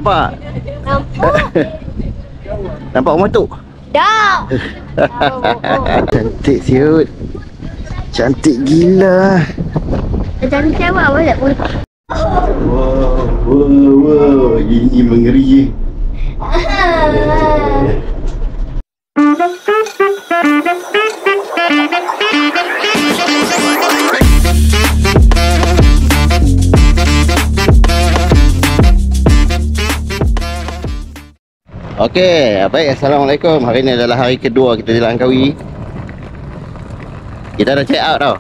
Nampak? Nampak? Nampak rumah tu? Dah. Cantik siut. Cantik gila. Cantik apa tak pun. Wow. Ini mengeri. Okey, baik, Assalamualaikum. Hari ni adalah hari kedua kita di Langkawi. Kita dah check out tau.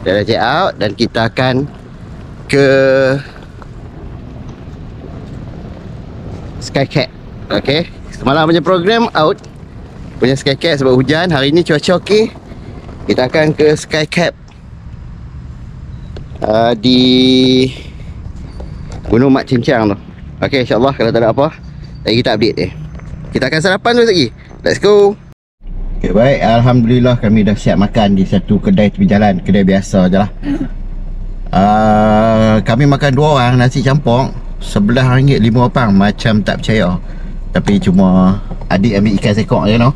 Kita dah check out dan kita akan ke Skycap. Okey, semalam punya program out punya Skycap sebab hujan. Hari ni cuaca okey. Kita akan ke Skycap di Gunung Mat Cincang tu. Okey, insyaAllah kalau tak ada apa lagi kita update dia. Kita akan sarapan dulu lagi. Let's go. Okay, baik. Alhamdulillah kami dah siap makan di satu kedai tepi jalan. Kedai biasa je lah. Kami makan 2 orang nasi campur RM11 5 opang. Macam tak percaya. Tapi cuma adik ambil ikan sekok je no.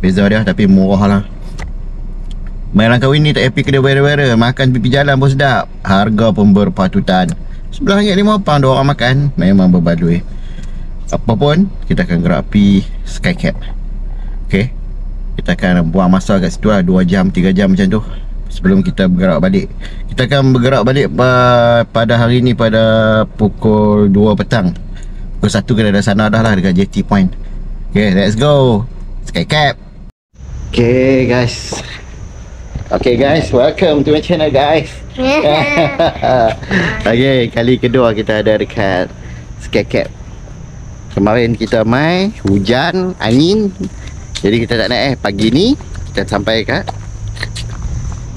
Beza dia tapi murah lah. Main Langkawi ni tak happy kedai wera-wera. Makan tepi jalan pun sedap. Harga pun berpatutan. RM11 5 opang 2 orang makan. Memang berbaloi. Apa pun kita akan gerak pergi Skycap. Okay, kita akan buang masa kat situ lah 2 jam 3 jam macam tu sebelum kita bergerak balik. Kita akan bergerak balik pada hari ni pada pukul 2 petang. Pukul 1 kita dah sana dah lah dekat JT Point. Okay, let's go Skycap. Okay guys, welcome to my channel guys. Okay, kali kedua kita ada dekat Skycap. Kemarin kita main hujan, angin. Jadi kita tak naik pagi ni kita sampai kat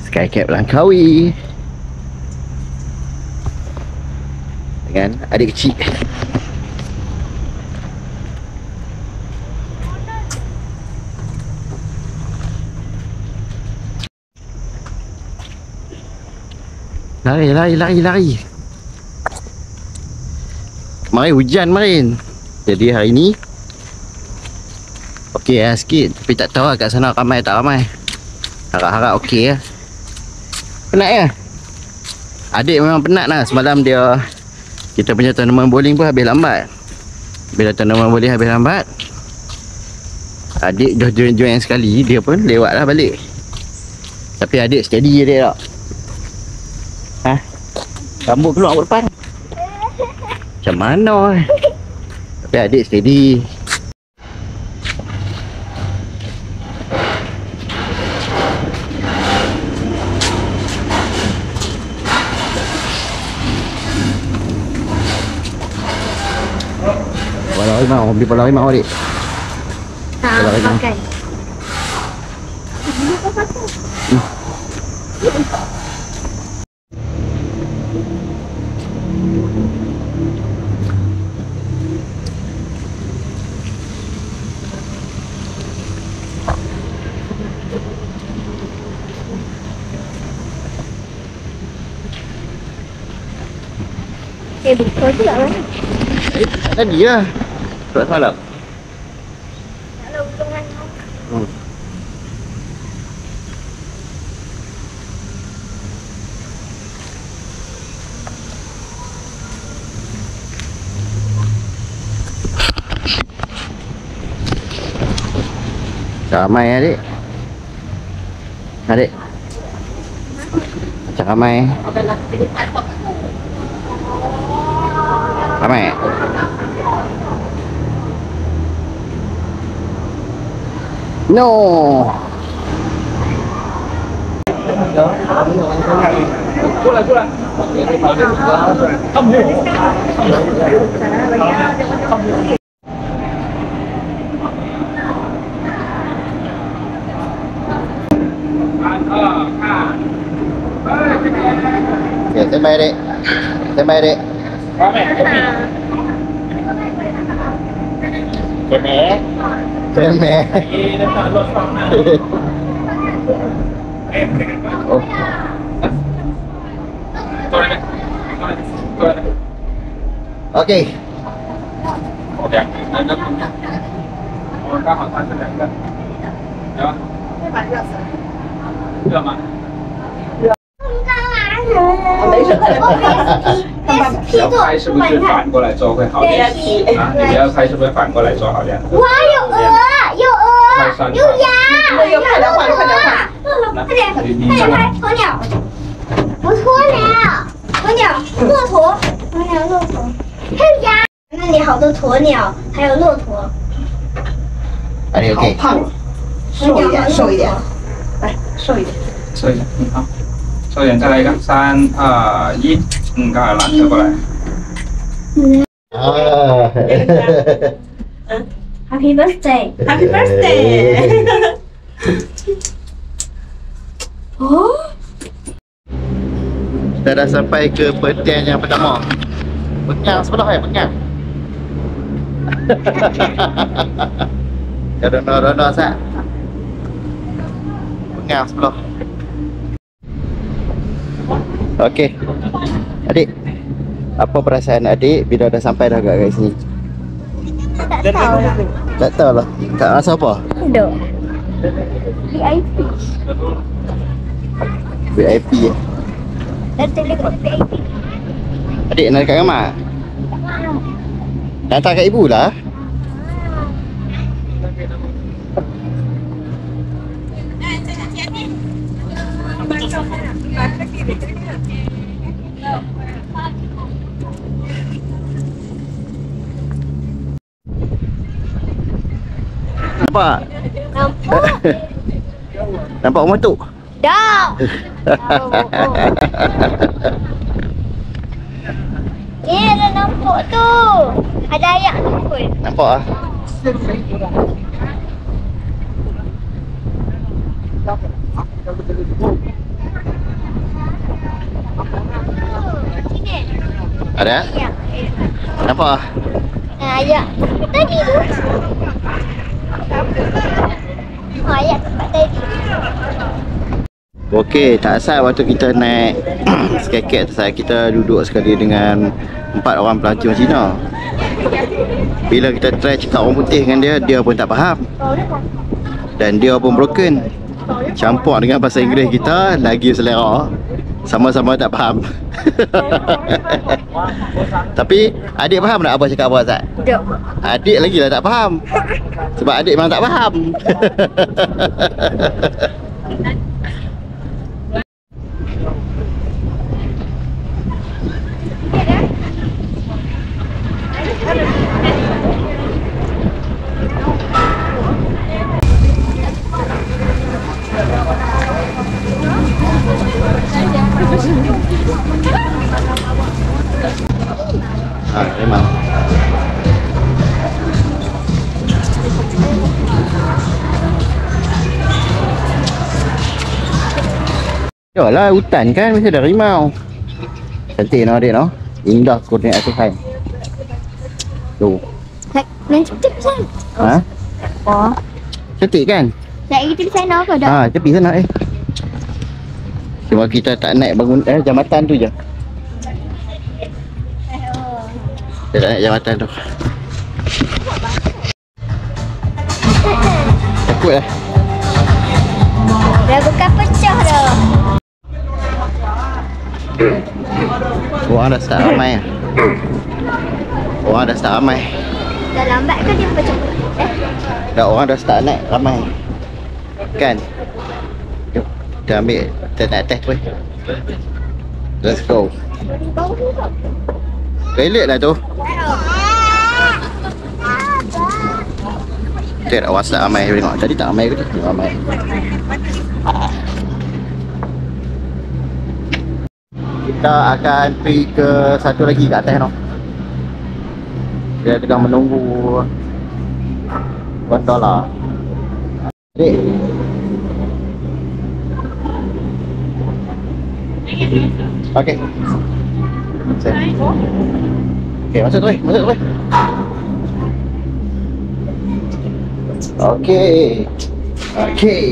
Skycap Langkawi dengan adik kecil. Lari. Kemarin hujan kemarin. Jadi hari ni okey lah sikit. Tapi tak tahu lah kat sana ramai tak ramai. Harap-harap okey lah. Penat ya? Adik memang penat lah. Semalam dia kita punya tournament bowling pun habis lambat. Bila tournament bowling habis lambat, adik dah join sekali. Dia pun lewat lah balik. Tapi adik steady je dia tak. Rambut keluar kat depan. Macam mana tapi adik steady. Pala harimau, beli pala harimau adik. Tak pakai. Buka tu tak mana? Tadi lah. Surat semalam. Kalau hubungan ramai adik. Adik macam ramai. Ramai. No. Okay, standby adik. Standby adik. Cemek. Oh. Okey. 两个，刚好它是两个，对吧？热吗？没事，要拍是不是反过来做会好点？啊，你不要拍是不是反过来做好点？哇，有鹅，有鹅，有鸭，有快点换，快点换。快点，快点拍鸵鸟，鸵鸟，骆驼，还有鸭。那里好多鸵鸟，还有骆驼。阿弟 OK。胖了，瘦一点，瘦一点。来，瘦一点。瘦一点，好。瘦一点，再来一个，3、2、1，刚好了，侧过来。啊。 Happy birthday. Happy birthday. Oh. Kita dah sampai ke pertian yang pertama. Bengang sebelah bengang. Ya rono sat. Bengang sebelah. Okey. Adik, apa perasaan adik bila dah sampai dah kat sini? Tak tahu lah. Tak tahu lah. Tak rasa apa? Duduk. VIP. VIP ya. Dah tulis kat VIP. Adik nak dekat kamar? Nak hantar kat ibu lah. Nampak? Nampak? Nampak rumah tu? Dah. Dah nampak tu. Ada ayak tu pun. Nampak ah? Sini. Ada? Ayak. Nampak ah? Ayak. Tadi tu. Ayak tempat tadi. Okey, tak asal waktu kita naik skeket tu kita duduk sekali dengan 4 orang pelancong Cina. Bila kita try cakap orang putih dengan dia, dia pun tak faham. Dan dia pun broken. Campur dengan bahasa Inggeris kita, lagi selera. Sama-sama tak faham. Tapi adik faham tak apa cakap apa Azad? Tak. Adik lagi lah tak faham. Sebab adik memang tak faham. Memang. Yalah, hutan kan mesti ada rimau. Cantik no adik no. Indah kurnia Tuhan. Tu. Main cepat pesan. Ha? Oh. Cantik kan? Nak kita di sana ke dah? Ha, tepi sana Cuma kita tak naik bangun jambatan tu je. Kita tak naik jambatan tu. Takut lah. Dah bukan pecah dah. Orang dah start ramai. Orang dah start ramai. Dah lambat ke dia pecah? Dah orang dah start naik ramai. Kan? Jom, kita ambil, kita nak test tu. Let's go. Toilet lah tu. Tengok orang start ramai tengok. Tadi tak ramai ke tu? Ramai. Kita akan pergi ke satu lagi kat atas no. Dia tengah menunggu gondola. Adik. Okey. Okey, masuk tu. Masuk tu. Okey. Okey.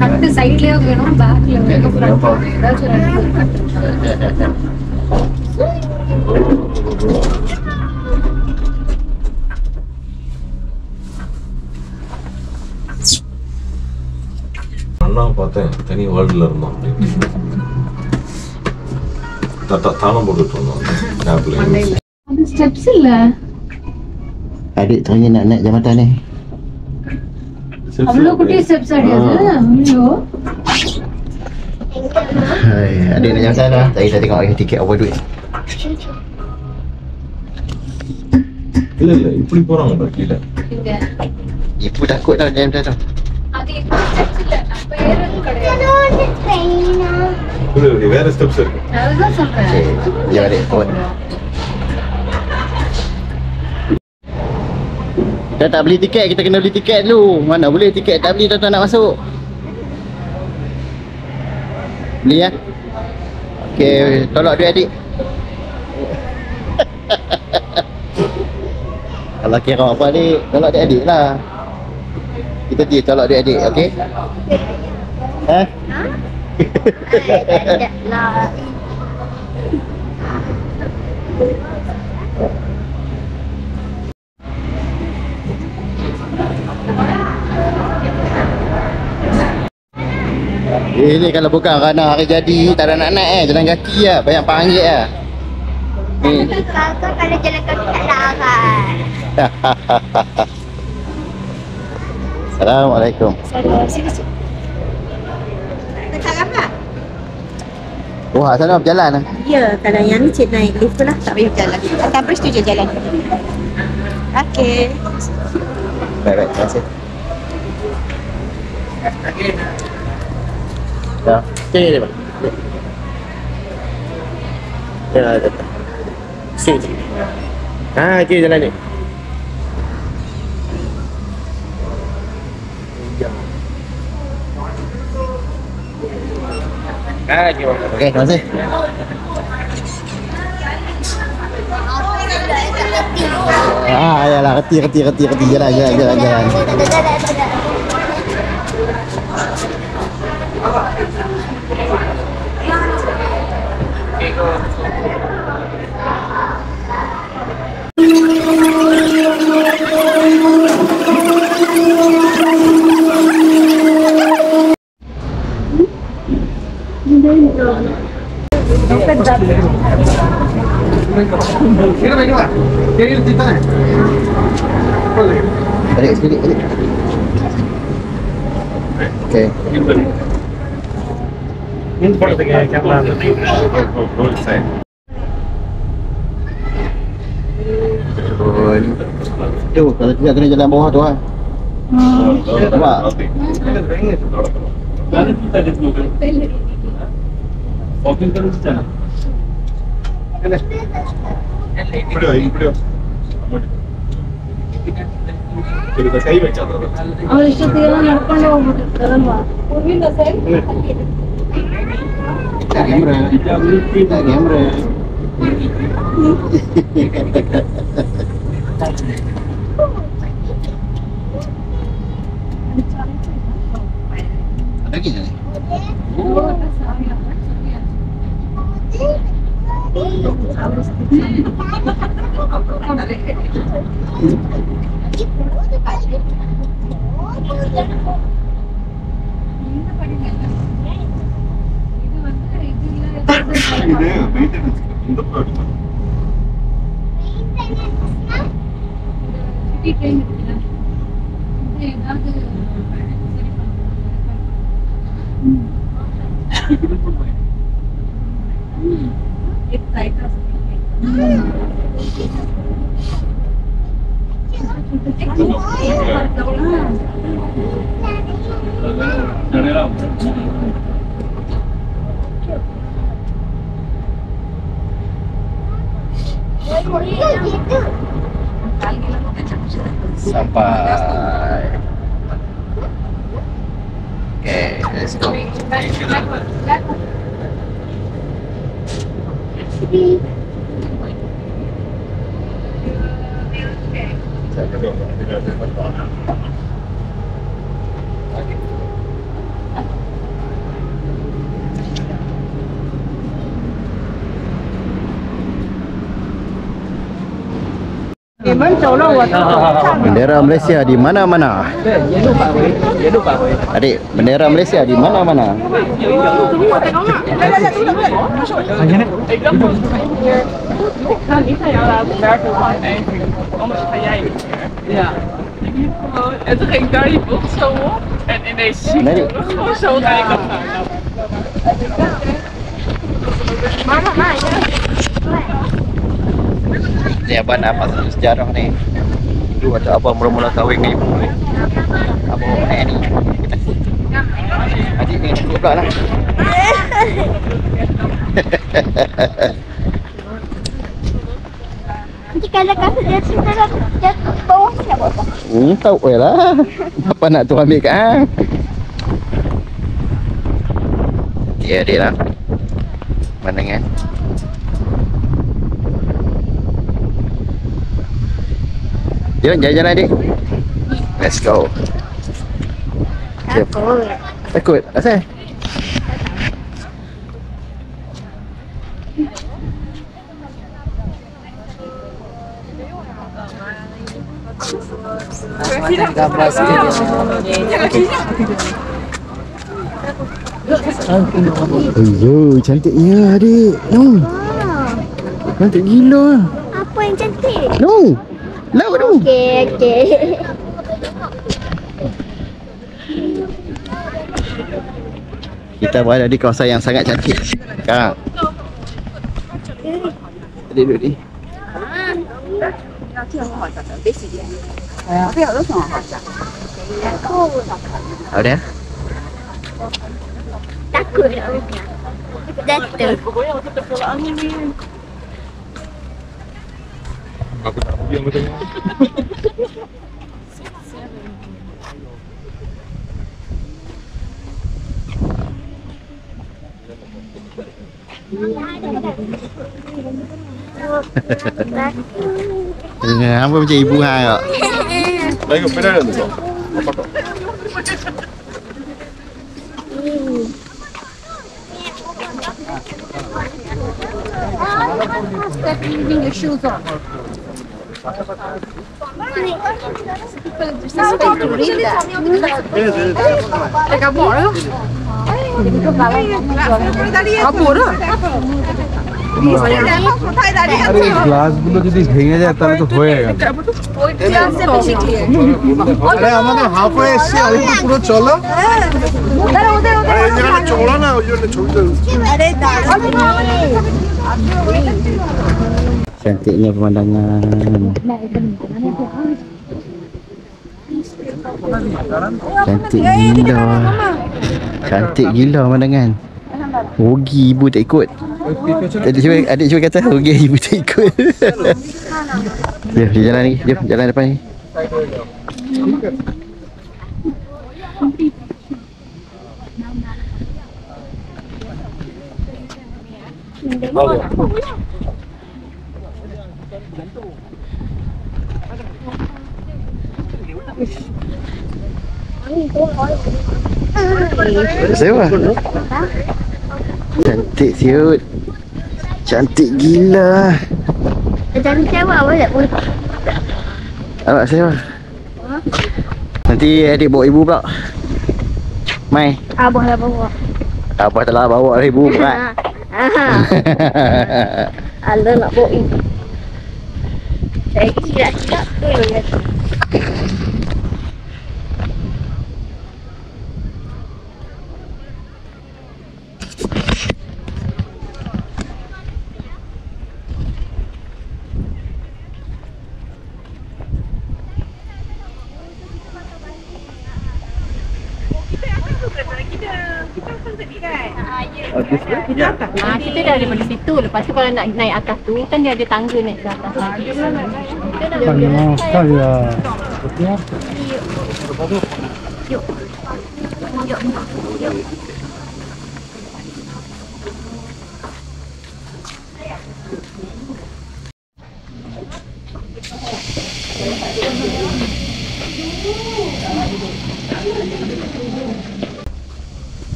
கட்டு சைடுலயே வேணும் பேக்ல வேணும் Kenapa? ஏதாச்சும் நல்லா பார்த்தேன், தனி வேர்ல்டில் இருந்தோம் அப்படின்னு. தாளம் போட்டுட்டு இருந்தோம் கேப்ல. அது ஸ்டெப்ஸ் இல்ல. Adik teringin nak naik jambatan ni. அவ்வளோ குட்டி ஸ்டெப்ஸ் அடியாது. ஐயோ. Hai, adik nak jambatan dah. Tadi dah tengok tiket apa duit. இல்ல இல்ல இப்படி போறாங்க கீழே. இங்க. Ibu takut tau jambatan tu. அது இந்த ஸ்டெப்ஸ் இல்ல. நம்ம ஏறது கிடையாது. Ada train. இல்ல வேற ஸ்டெப்ஸ் இருக்கு. அதுதான் சொல்றேன். Ya adik, kuat. Dah tak beli tiket, kita kena beli tiket dulu. Mana boleh tiket tak beli tak nak masuk. Beli ya. Okey, tolak duit adik. Kalau kira apa adik, tolak duit adik lah. Kita dia tolak duit adik, okey? Ha? Ada lah. Ni kalau bukan kerana hari jadi tak ada nak naik jalan kaki lah, banyak RM4 lah. Ni. Kakak kalau jalan kaki tak larat. Assalamualaikum. Sini. Dekat apa? Wah, sana berjalan lah. Ya, kalau yang ni cik naik lift lah, tak payah berjalan. Akan bridge tu je jalan. Okey. Baik, terima kasih. Ya, sini dia, Pak. Ya, ada. Sini. Ah, okey jalan ni. Ah, okey. Okey, terima kasih. Ah, yalah, reti. Jalan. Balik sedikit. Okey. Tu, kalau tidak kena jalan bawah tu kan. Nampak? ಅವ್ರ ಇಷ್ಟೊತ್ತಿಗೆಲ್ಲ ನಡ್ಕೊಂಡು ಹೋಗ್ಬಿಟ್ಟಿರ್ತಾರಲ್ವಾ. ಹೂವಿನ side Kamera. Lagi ni. Sampai. Okay, let's go. Bendera Malaysia di mana-mana. Adik, bendera Malaysia di mana-mana. En toen ging daar die bocht zo op en ineens zie ik gewoon zo rijden. Ni abang nak pasal sejarah ni. Dulu waktu abang mula-mula kahwin dengan ibu ni, abang naik ni. Adik ni duduk pula lah. Nanti kalau kata dia cerita dia bawah ni nak buat apa? Tahu je lah. Apa nak tu ambil kan? Ya adik lah. Pandangan. Jom jalan-jalan adik. Let's go. Takut. Takut? Asal? Ayo, cantiknya adik. No. Cantik gila. Apa yang cantik? No. Laut tu. Okey. Kita berada di kawasan yang sangat cantik. Sekarang. Adik duduk ni. Ada? Takut. Jatuh. Aku tak pergi yang betul. Apa macam ibu hang tak? Tengok pedal tu. Apa kau? Leaving your shoes on. Dekat bawah tu. Apa dah? আরে গ্লাসগুলো যদি ভেঙে যায় তাহলে তো হয়ে গেল। আরে আমাদের হাফ হয়ে এসেছে, আরেকটু পুরো চলো। আরে এই জায়গাটা চলো না, ওই জন্য ছবিটা। Cantiknya pemandangan. Cantik gila. Cantik gila pemandangan. Rugi ibu tak ikut. Adik cuba kata rugi ibu tak ikut. Jom jalan ni, jom jalan depan ni. Sewa. Cantik siut. Cantik gila. Cantik awak boleh pun. Awak sewa. Nanti adik bawa ibu pula. Mai. Abah lah bawa. Abah telah bawa ibu berat. Alah nak bawa ibu. Saya kira tak tu. Kita dah daripada situ. Lepas tu kalau nak naik atas tu kan dia ada tangga naik ke atas.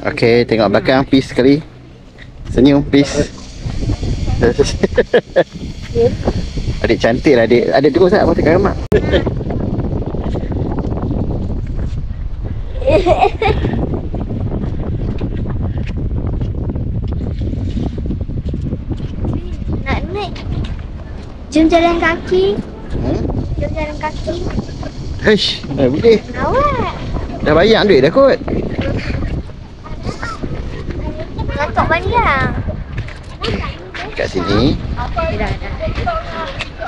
Okey, tengok belakang peace sekali. Senyum please. Adik cantik lah adik. Adik terus tak masa kat mak. Nak naik. Jom jalan kaki. Jom jalan kaki. Heish, boleh. Awak. Dah bayar duit dah kot. Ngantuk panjang. Kat sini.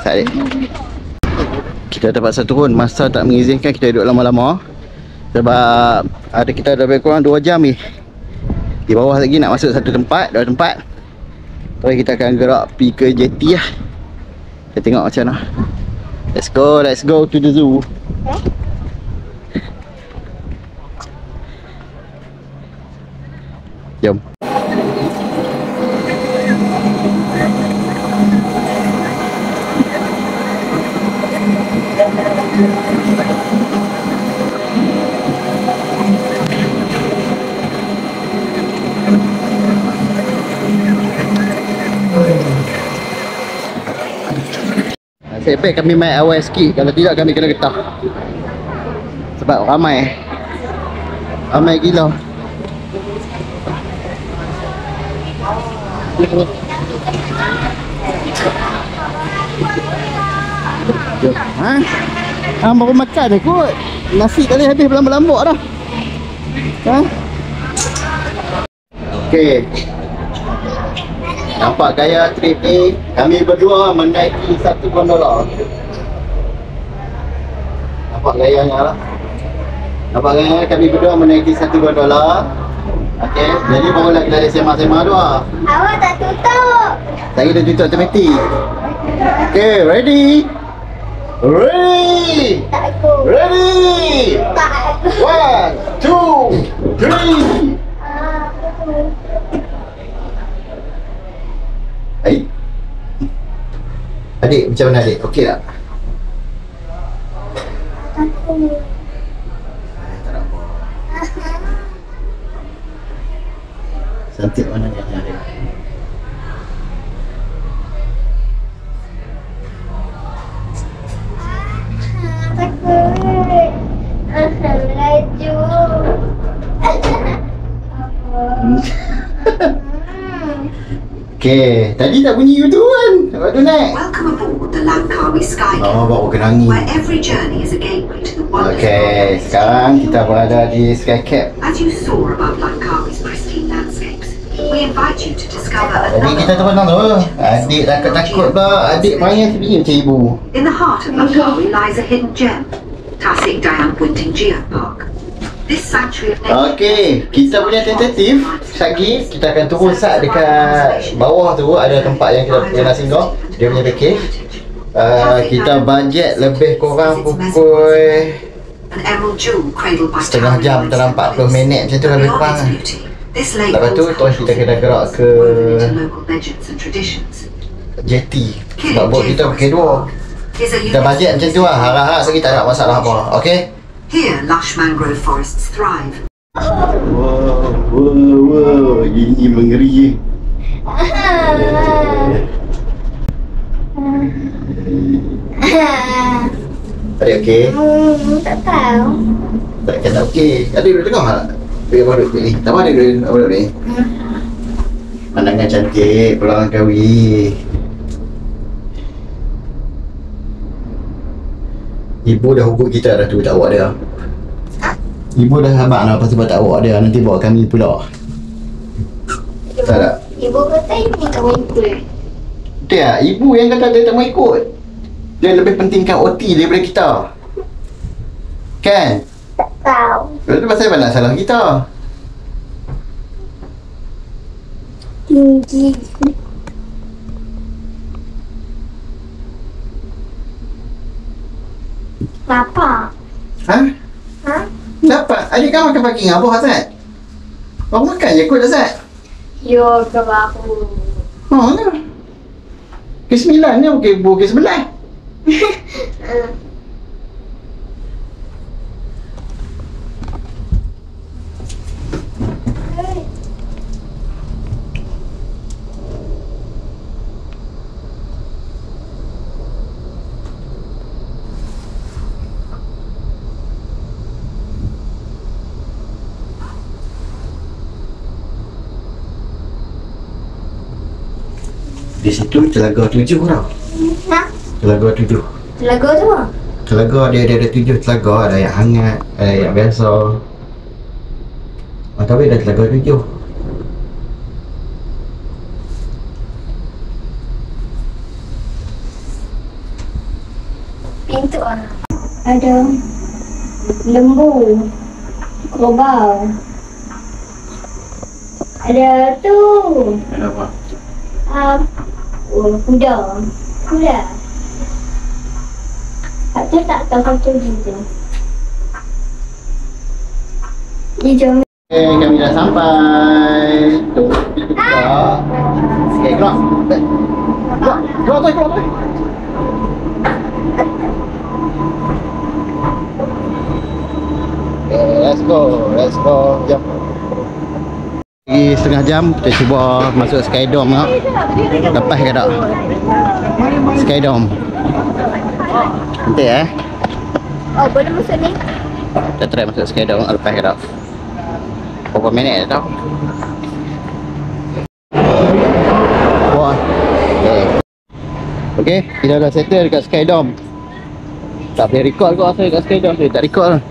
Sadik. Kita terpaksa turun. Masa tak mengizinkan kita duduk lama-lama. Sebab ada kita dah lebih kurang 2 jam ni. Di bawah lagi nak masuk satu tempat, 2 tempat. Terus kita akan gerak pergi ke jetty lah. Kita tengok macam mana. Let's go to the zoo. Jom. Nasib baik kami main awal sikit. Kalau tidak kami kena getah. Sebab ramai gila. Baru makan dah kot. Nasi tadi habis berlambak-lambak dah. Okey. Nampak gaya trip ni, kami berdua menaiki satu gondola. Nampak gayanya lah. Kami berdua menaiki satu gondola. Okey, jadi barulah kita ada sema-sema dua. Awak tak tutup. Saya dah tutup automatik. Okey, ready? Ready! Tak aku. Ready! Tak aku. 1, 2, 3. Adik, macam mana adik? Okey tak? Takut. Tak nak apa. Cantik mana dia adik? Takut. Laju. Okey, tadi tak bunyi tu kan? Waktu naik. Welcome aboard the Langkawi Sky Oh, baru kena angin. where every journey is a gateway to the wonders of Okey, our sekarang kita berada di Skycap. As you soar above Langkawi's pristine landscapes, we invite you to discover Jadi kita another terpenang tu. Adik takut-takut pula. Adik main sebenarnya macam ibu. In the heart of Langkawi lies a hidden gem, Tasik Dayang Bunting Geopark. This sanctuary of nature. Okey, kita punya tentatif lagi kita akan turun sat dekat bawah tu ada tempat yang kita nak singgah. Dia punya package. Kita bajet lebih kurang pukul An emerald jewel cradled by setengah jam dalam 40 minit macam tu lebih kurang. Lepas tu terus kita kena gerak ke jetty. Sebab bot kita pakai 2. Kita bajet macam tu lah. Harap-harap lagi tak ada masalah apa. Okey? Here, lush mangrove forests thrive. Wow, ini mengeri. Adik okey? Tak tahu. Takkan tak okey. Adik duduk tengok tak? Duduk apa duduk ni? Tak mana duduk apa duduk ni? Pandangan cantik, Pulau Langkawi. Ibu dah hukum kita dah tu tak bawa dia. Ibu dah habaq dah pasal tak bawa dia. Nanti bawa kami pula. Tak tak? Ibu kata ini tak mau ikut. Betul tak? Ibu yang kata dia tak mau ikut. Dia lebih pentingkan OT daripada kita. Kan? Tak tahu. Lepas tu pasal apa nak salah kita? Tinggi. Bapa. Ha? Ha? Dapat. Adik kan makan pagi dengan apa Azad? Baru makan je kot Azad. Yo ke bahu. Oh lah. Ke-9 ni bukan ke-11. Di situ Telaga 7 tau. Ha? Telaga 7. Telaga tu apa? Telaga dia ada 7 telaga. Ada yang hangat, ada yang biasa. Tapi ada Telaga 7. Pintu lah. Ada lembu, kerbau. Ada tu. Ada apa? Kuda. Kuda. Satu tak tahu satu gitu. Ni jom. Okay, kami dah sampai. Tu, pintu keluar. Sikit keluar. Keluar tu. Okay, let's go. Jom. Lagi setengah jam kita cuba masuk Skydome tengok. Lepas ke tak? Skydome. Nanti Oh, boleh masuk ni? kita try masuk Skydome lepas ke tak? Berapa minit dah tau? Wah. Okay, kita dah settle dekat Skydome. Tak boleh record kot rasa dekat Skydome tu, tak record lah.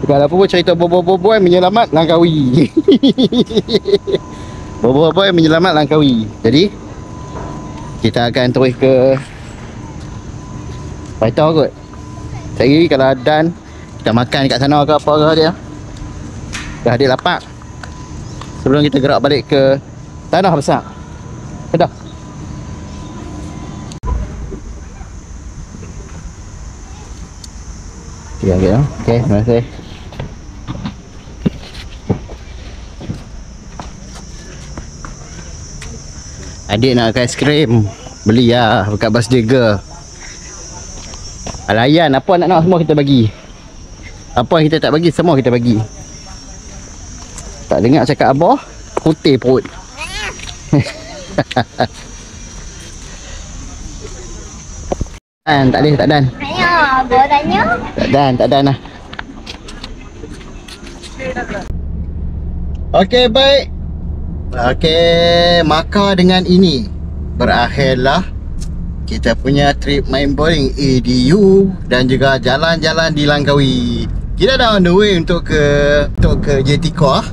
Bukan apa pun cerita boboiboy menyelamat Langkawi. Boboiboy menyelamat Langkawi. Jadi kita akan terus ke Paitao kot. Sekali kalau Dan kita makan kat sana ke apa ke dia. Dah ada lapak. Sebelum kita gerak balik ke Tanah Besar. Kedah. Okay, terima kasih. Adik nak makan aiskrim. Beli lah dekat birthday girl. Layan apa nak semua kita bagi. Apa yang kita tak bagi semua kita bagi. Tak dengar cakap abah, putih perut. Dan tak dan. Tanya, abah tanya. Tak dan lah. Okey, baik. Okey, maka dengan ini berakhirlah kita punya trip main bowling EDU dan juga jalan-jalan di Langkawi. Kita dah on the way untuk ke JT Core.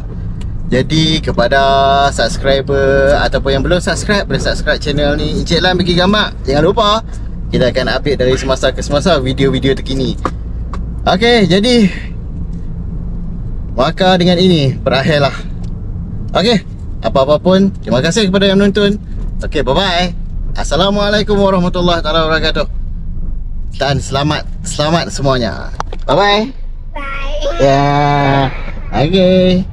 Jadi kepada subscriber ataupun yang belum subscribe, boleh subscribe channel ni Encik Lan Bagi Gambar. Jangan lupa kita akan update dari semasa ke semasa video-video terkini. Okey, jadi maka dengan ini berakhirlah. Okey, apa-apa pun terima kasih kepada yang menonton. Okey, bye-bye. Assalamualaikum warahmatullahi wabarakatuh. Dan selamat semuanya. Bye-bye. Bye. Ya. Okey.